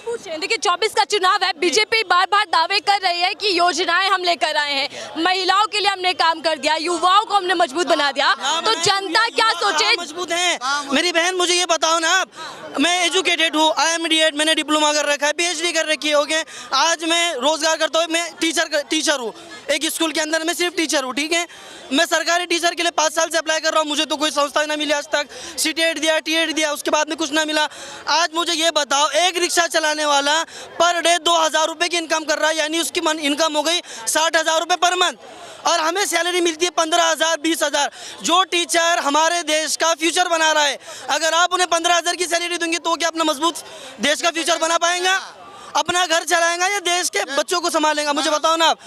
पूछ रहे हैं, देखिए 24 का चुनाव है, बीजेपी बार बार दावे कर रही है कि योजनाएं हम लेकर आए हैं, महिलाओं के लिए हमने काम कर दिया, युवाओं को हमने मजबूत बना दिया, तो जनता क्या सोचे? मजबूत है मेरी बहन, मुझे ये बताओ ना आप, मैं एजुकेटेड हूँ, IMD मैंने डिप्लोमा कर रखा है, PhD कर रखी हो गए, आज मैं रोजगार करता हूँ, मैं टीचर हूँ, एक स्कूल के अंदर मैं सिर्फ टीचर हूँ, ठीक है। मैं सरकारी टीचर के लिए 5 साल से अप्लाई कर रहा हूँ, मुझे तो कोई संस्था ना मिली आज तक, CTET दिया, TET दिया, उसके बाद में कुछ ना मिला। आज मुझे ये बताओ, एक रिक्शा चलाने वाला पर डे 2000 रुपये की इनकम कर रहा है, यानी उसकी इनकम हो गई 60,000 रुपये पर मंथ, और हमें सैलरी मिलती है 15,000 20,000। जो टीचर हमारे देश का फ्यूचर बना रहा है, अगर आप उन्हें 15,000 की सैलरी देंगे तो क्या अपना मजबूत देश का फ्यूचर बना पाएंगा? अपना घर चलाएगा या देश के बच्चों को संभालेगा? मुझे बताओ ना आप,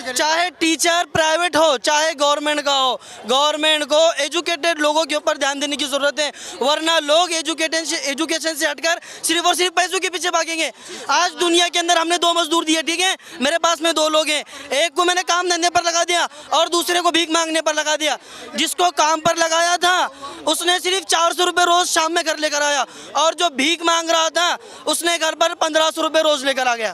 चाहे टीचर प्राइवेट हो चाहे गवर्नमेंट का हो, गवर्नमेंट को एजुकेटेड लोगों के ऊपर ध्यान देने की जरूरत है, वरना लोग एजुकेशन से हटकर सिर्फ और सिर्फ पैसों के पीछे भागेंगे। आज दुनिया के अंदर हमने 2 मजदूर दिए, ठीक है, मेरे पास में 2 लोग हैं, एक को मैंने काम धंधे पर लगा दिया और दूसरे को भीख मांगने पर लगा दिया। जिसको काम पर लगाया था उसने सिर्फ 400 रुपये रोज शाम में घर लेकर आया, और जो भीख मांग रहा था उसने घर पर 1500 रुपये रोज लेकर आ गया,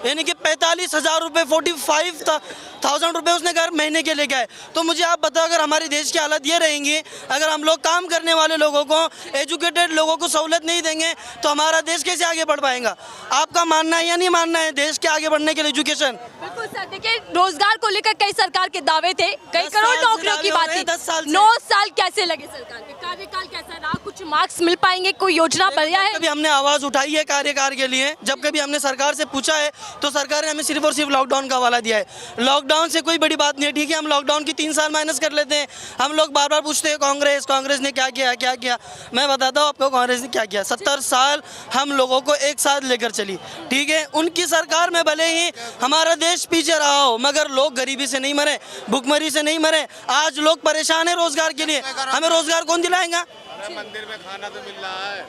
यानी कि 45,000 रुपये 45,000 रुपये उसने घर महीने के लेके आए। तो मुझे आप बताओ, अगर हमारी देश की हालत ये रहेंगी, अगर हम लोग काम करने वाले लोगों को, एजुकेटेड लोगों को सहूलत नहीं देंगे तो हमारा देश कैसे आगे बढ़ पाएगा? आपका मानना है या नहीं मानना है देश के आगे बढ़ने के लिए एजुकेशन? बिल्कुल सर, देखिए रोजगार को लेकर कई सरकार के दावे थे, कई करोड़ नौकरियों की बात थी, 9 साल कैसे लगे सरकार के? कार्यकाल कैसा रहा? कुछ मार्क्स मिल पाएंगे? कोई योजना बढ़िया है? कभी हमने आवाज उठाई है कार्यकाल के लिए, जब कभी हमने सरकार से पूछा है तो सरकार ने हमें सिर्फ और सिर्फ लॉकडाउन का हवाला दिया है। लॉकडाउन से कोई बड़ी बात नहीं है, ठीक है, हम लॉकडाउन की 3 साल माइनस कर लेते हैं। हम लोग बार बार पूछते हैं कांग्रेस ने क्या किया। मैं बताता हूँ आपको कांग्रेस ने क्या किया। 70 साल हम लोगों को एक साथ लेकर चली, ठीक है। उनकी सरकार में भले ही हमारा देश पीछे रहा हो, मगर लोग गरीबी से नहीं मरे, भुखमरी से नहीं मरे। आज लोग परेशान है रोजगार के लिए, हमें रोजगार कौन दिलाएगा? मंदिर में खाना तो मिल रहा है,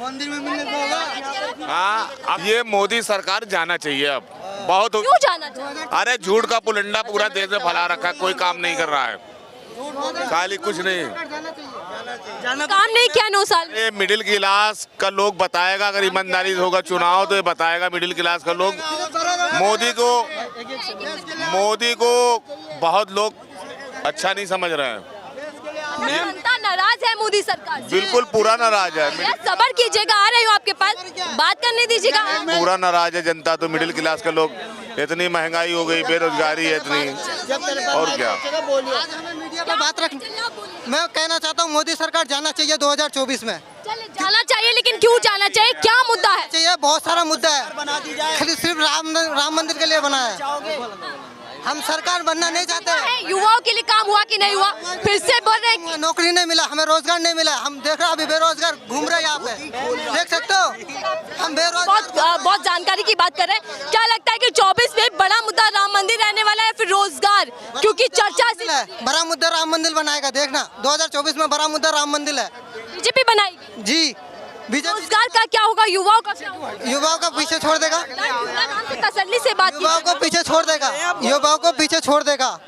मंदिर में मिलने को होगा। हाँ, अब ये मोदी सरकार जाना चाहिए। अब बहुत क्यों जाना चाहिए? अरे झूठ का पुलिंदा पूरा देश में फैला रखा है, कोई काम नहीं कर रहा है, खाली कुछ नहीं काम नहीं किया 9 साल। ये मिडिल क्लास का लोग बताएगा, अगर ईमानदारी से होगा चुनाव तो ये बताएगा मिडिल क्लास का लोग। मोदी को बहुत लोग अच्छा नहीं समझ रहे हैं। जनता नाराज है मोदी सरकार से? बिल्कुल पूरा नाराज है। सब्र कीजिएगा, आ रही हूँ आपके पास, बात करने दीजिएगा। पूरा नाराज है जनता, तो मिडिल क्लास के लोग, इतनी महंगाई हो गई, बेरोजगारी है इतनी, और क्या। बात रख, मैं कहना चाहता हूँ मोदी सरकार जाना चाहिए 2024 में। जाना चाहिए, लेकिन क्यों जाना चाहिए? क्या मुद्दा है? चाहिए, बहुत सारा मुद्दा है, खाली सिर्फ राम मंदिर के लिए बना है। हम सरकार बनना नहीं चाहते। युवाओं के लिए काम हुआ कि नहीं हुआ? फिर से बोल रहे हैं नौकरी नहीं मिला, हमें रोजगार नहीं मिला। हम देख रहे हैं अभी बेरोजगार घूम रहे हैं यहाँ पे, देख सकते हो हम बेरोजगार। बहुत जानकारी की बात कर रहे हैं। क्या लगता है कि 24 में बड़ा मुद्दा राम मंदिर रहने वाला है, फिर रोजगार? क्योंकि चर्चा बड़ा मुद्दा राम मंदिर बनाएगा, देखना 2024 में बड़ा मुद्दा राम मंदिर है। बीजेपी बनाएगी जी। रोजगार का क्या होगा? युवाओं का क्या होगा? युवाओं को पीछे छोड़ देगा, तसल्ली से बात, युवाओं को पीछे छोड़ देगा, युवाओं को पीछे छोड़ देगा।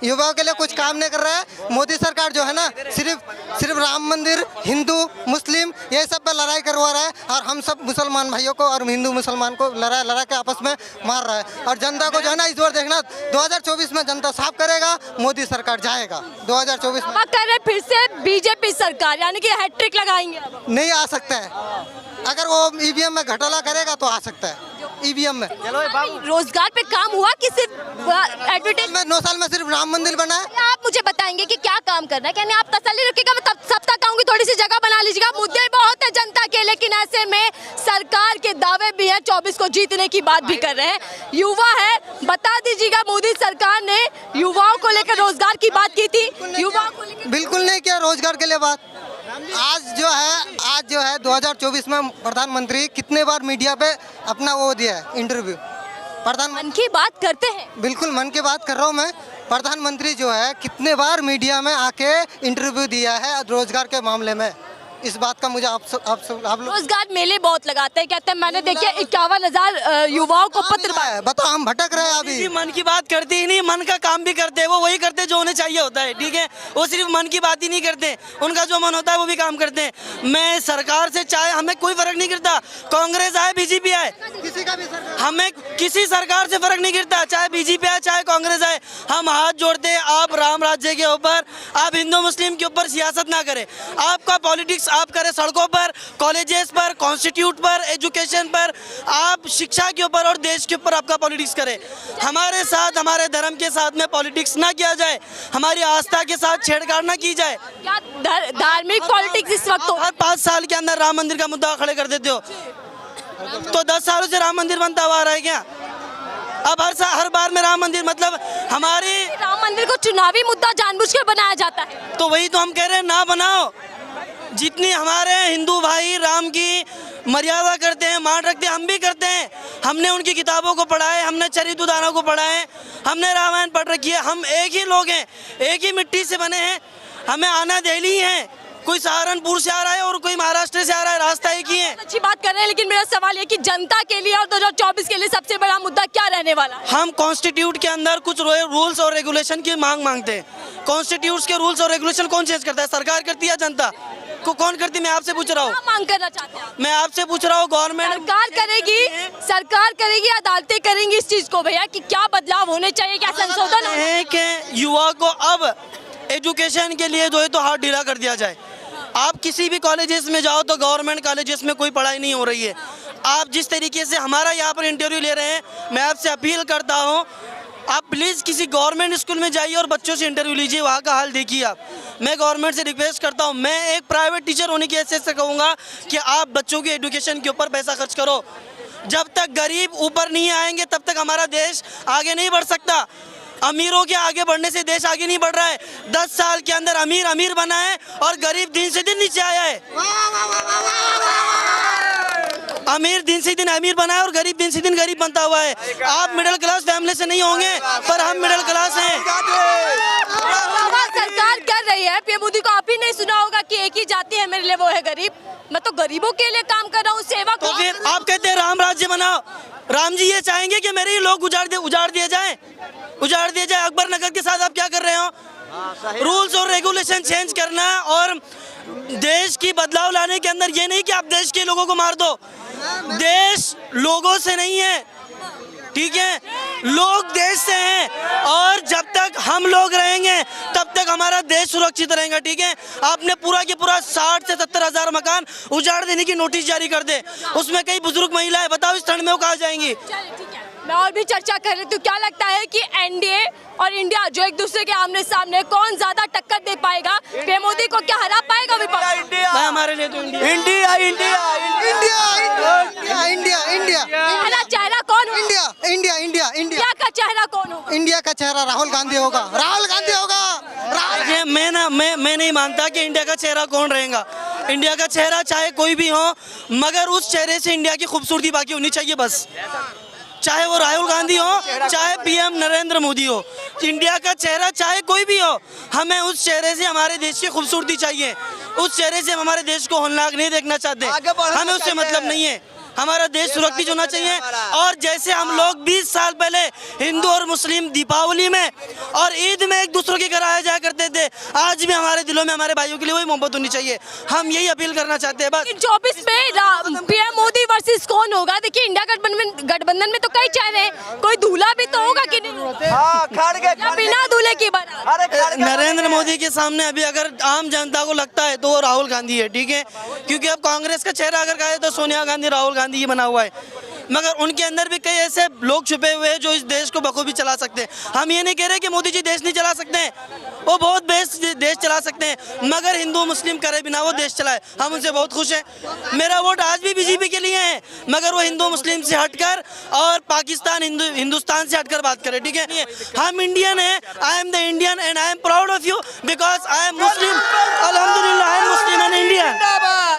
युवाओं के लिए कुछ काम नहीं कर रहा है मोदी सरकार, जो है ना, सिर्फ राम मंदिर, हिंदू मुस्लिम ये सब पे लड़ाई करवा रहा है, और हम सब मुसलमान भाइयों को और हिंदू मुसलमान को लड़ा के आपस में मार रहा है। और जनता को जो है ना, इस बार देखना 2024 में जनता साफ करेगा, मोदी सरकार जाएगा 2024 में। कर रहे फिर से बीजेपी सरकार, यानी कि हैट्रिक लगाएंगे? नहीं आ सकता है, अगर वो EVM में घोटाला करेगा तो आ सकता है। EVM में रोजगार पे काम हुआ कि सिर्फ एडवर्टाइज में? 9 साल में सिर्फ राम मंदिर बना है। आप मुझे बताएंगे कि क्या काम करना है? कहने आप तसल्ली रखिएगा, मैं सब तक आऊंगी, थोड़ी सी जगह बना लीजिएगा। मुद्दे बहुत है जनता के, लेकिन ऐसे में सरकार के दावे भी है, 24 को जीतने की बात भी कर रहे हैं। युवा है, बता दीजिएगा, मोदी सरकार ने युवाओं को लेकर रोजगार की बात की थी, युवाओं को लेकर बिल्कुल नहीं किया रोजगार के लिए बात। आज जो है 2024 में प्रधानमंत्री कितने बार मीडिया पे अपना वो दिया है इंटरव्यू। मन की बात करते हैं, बिल्कुल मन की बात कर रहा हूँ मैं। प्रधानमंत्री जो है कितने बार मीडिया में आके इंटरव्यू दिया है रोजगार के मामले में। इस बात का मुझे आप लोग रोजगार मेले बहुत लगाते हैं, कहते हैं मैंने देखे 51,000 युवाओं को पत्र बताओ, हम भटक रहे हैं अभी। जी, मन की बात करते ही नहीं, मन का काम भी करते हैं। वो वही करते हैं जो उन्हें चाहिए होता है, ठीक है। वो सिर्फ मन की बात ही नहीं करते, उनका जो मन होता है वो भी काम करते हैं। मैं सरकार से चाहे हमें कोई फर्क नहीं गिरता, कांग्रेस आए बीजेपी आए, किसी का भी सरकार, हमें किसी सरकार से फर्क नहीं गिरता, चाहे बीजेपी आए चाहे कांग्रेस आए। हम हाथ जोड़ते हैं, आप राम राज्य के ऊपर, आप हिंदू मुस्लिम के ऊपर सियासत ना करें। आपका पॉलिटिक्स आप करें सड़कों पर, कॉलेजेस पर, कॉन्स्टिट्यूट पर, एजुकेशन पर, आप शिक्षा के ऊपर और देश के ऊपर आपका पॉलिटिक्स करें। हमारे साथ, हमारे धर्म के साथ में पॉलिटिक्स ना किया जाए, हमारी आस्था के साथ छेड़छाड़ ना की जाए। क्या धार्मिक पॉलिटिक्स इस वक्त हर 5 साल के अंदर राम मंदिर का मुद्दा खड़े कर देते हो, तो 10 सालों से राम मंदिर बनता हुआ आ रहा है क्या? अब हर बार में राम मंदिर, मतलब हमारे राम मंदिर को चुनावी मुद्दा जानबूझ के बनाया जाता है। तो वही तो हम कह रहे हैं, ना बनाओ। जितनी हमारे हिंदू भाई राम की मर्यादा करते हैं, मान रखते हैं, हम भी करते हैं। हमने उनकी किताबों को पढ़ा है, हमने चरित्र उदाहरणों को पढ़ा है, हमने रामायण पढ़ रखी है। हम एक ही लोग हैं, एक ही मिट्टी से बने हैं, हमें आना दिल्ली ही है। कोई सहारनपुर से आ रहा है और कोई महाराष्ट्र से आ रहा है, रास्ता एक ही है। अच्छी बात कर रहे हैं, लेकिन मेरा सवाल ये कि जनता के लिए और 2024 के लिए सबसे बड़ा मुद्दा क्या रहने वाला है? हम कॉन्स्टिट्यूट के अंदर कुछ रूल्स और रेगुलेशन की मांग मांगते हैं। कॉन्स्टिट्यूट के रूल्स और रेगुलेशन कौन चेंज करता है? सरकार करती है, जनता को कौन करती? मैं आपसे पूछ रहा हूँ, क्या मांग करना चाहते हैं? मैं आपसे पूछ रहा हूँ, गवर्नमेंट सरकार करेगी, अदालतें करेंगी इस चीज को भैया, कि क्या बदलाव होने चाहिए, क्या संशोधन है कि युवा को अब एजुकेशन के लिए जो है तो हाथ ढीला कर दिया जाए। आप किसी भी कॉलेजेस में जाओ तो गवर्नमेंट कॉलेजेस में कोई पढ़ाई नहीं हो रही है। आप जिस तरीके से हमारा यहाँ पर इंटरव्यू ले रहे हैं, मैं आपसे अपील करता हूँ, आप प्लीज़ किसी गवर्नमेंट स्कूल में जाइए और बच्चों से इंटरव्यू लीजिए, वहाँ का हाल देखिए आप। मैं गवर्नमेंट से रिक्वेस्ट करता हूँ, मैं एक प्राइवेट टीचर होने की हैसियत से कहूँगा कि आप बच्चों की एजुकेशन के ऊपर पैसा खर्च करो। जब तक गरीब ऊपर नहीं आएंगे तब तक हमारा देश आगे नहीं बढ़ सकता। अमीरों के आगे बढ़ने से देश आगे नहीं बढ़ रहा है। 10 साल के अंदर अमीर अमीर बना है और गरीब दिन से दिन नीचे आया है। अमीर दिन से दिन अमीर बना है और गरीब दिन से दिन गरीब बनता हुआ है। आप मिडिल क्लास फैमिली से नहीं होंगे, पर हम मिडिल क्लास हैं। सरकार कर रही है, पीएम मोदी को आप ही नहीं सुना होगा कि एक ही जाति है मेरे लिए, वो है गरीब। मैं तो गरीबों के लिए काम कर रहा हूँ, सेवा। तो फिर आप कहते हैं राम राज्य बनाओ। राम जी ये चाहेंगे कि मेरे ही लोग उजाड़ दिए जाए। अकबर नगर के साथ आप क्या कर रहे हो? रूल्स और रेगुलेशन चेंज करना और देश की बदलाव लाने के अंदर ये नहीं कि आप देश के लोगों को मार दो। देश लोगों से नहीं है, ठीक है, लोग देश से हैं। और जब तक हम लोग रहेंगे तब तक हमारा देश सुरक्षित रहेगा, ठीक है। आपने पूरा के पूरा 60 से 70 हज़ार मकान उजाड़ देने की नोटिस जारी कर दे, उसमें कई बुजुर्ग महिलाएं, बताओ इस ठंड में वो कहाँ जाएंगी? मैं और भी चर्चा कर रही हूँ, तो क्या लगता है कि एनडीए और इंडिया जो एक दूसरे के आमने सामने, कौन ज्यादा टक्कर दे पाएगा? पीएम मोदी को क्या हरा पाएगा विपक्ष? हमारे लिए तो इंडिया पहला चेहरा कौन हो? इंडिया का चेहरा कौन हो? इंडिया का चेहरा राहुल गांधी होगा। ये मैं नहीं मानता कि इंडिया का चेहरा कौन रहेगा। इंडिया का चेहरा चाहे कोई भी हो, मगर उस चेहरे से इंडिया की खूबसूरती बाकी होनी चाहिए बस। चाहे वो राहुल गांधी हो, चाहे पीएम नरेंद्र मोदी हो, इंडिया का चेहरा चाहे कोई भी हो, हमें उस चेहरे से हमारे देश की खूबसूरती चाहिए। उस चेहरे से हम हमारे देश को होलनाक नहीं देखना चाहते, हमें उससे मतलब नहीं है। हमारा देश सुरक्षित होना चाहिए। और जैसे हम लोग 20 साल पहले हिंदू और मुस्लिम दीपावली में और ईद में एक दूसरे के घर आया जाया करते थे, आज भी हमारे दिलों में हमारे भाइयों के लिए वही मोहब्बत होनी चाहिए। हम यही अपील करना चाहते हैं बस। 24 में पीएम मोदी वर्सेस कौन होगा? देखिए इंडिया गठबंधन में तो कई चेहरे हैं, कोई दूल्हा भी तो होगा कि नहीं? या बिना दूल्हे की बारात? नरेंद्र मोदी के सामने अभी अगर आम जनता को लगता है तो वो राहुल गांधी है, ठीक है, क्योंकि अब कांग्रेस का चेहरा अगर कहे तो सोनिया गांधी, राहुल गांधी ये बना हुआ है, मगर उनके अंदर भी कई ऐसे लोग छुपे हुए हैं जो इस देश को बखूबी चला सकते हैं। हम ये नहीं कह रहे कि मोदी जी देश नहीं चला सकते हैं, वो बहुत देश चला सकते हैं, मगर हिंदू मुस्लिम करे बिना वो देश चलाए, हम उनसे बहुत खुश हैं। मेरा वोट आज भी बीजेपी के लिए है, मगर वो हिंदू मुस्लिम से हटकर और पाकिस्तान हिंदुस्तान से हटकर बात करें, ठीक है। हम इंडियन हैं, I am the Indian and I am proud of you because I am Muslim. अल्हम्दुलिल्लाह I am Muslim and Indian.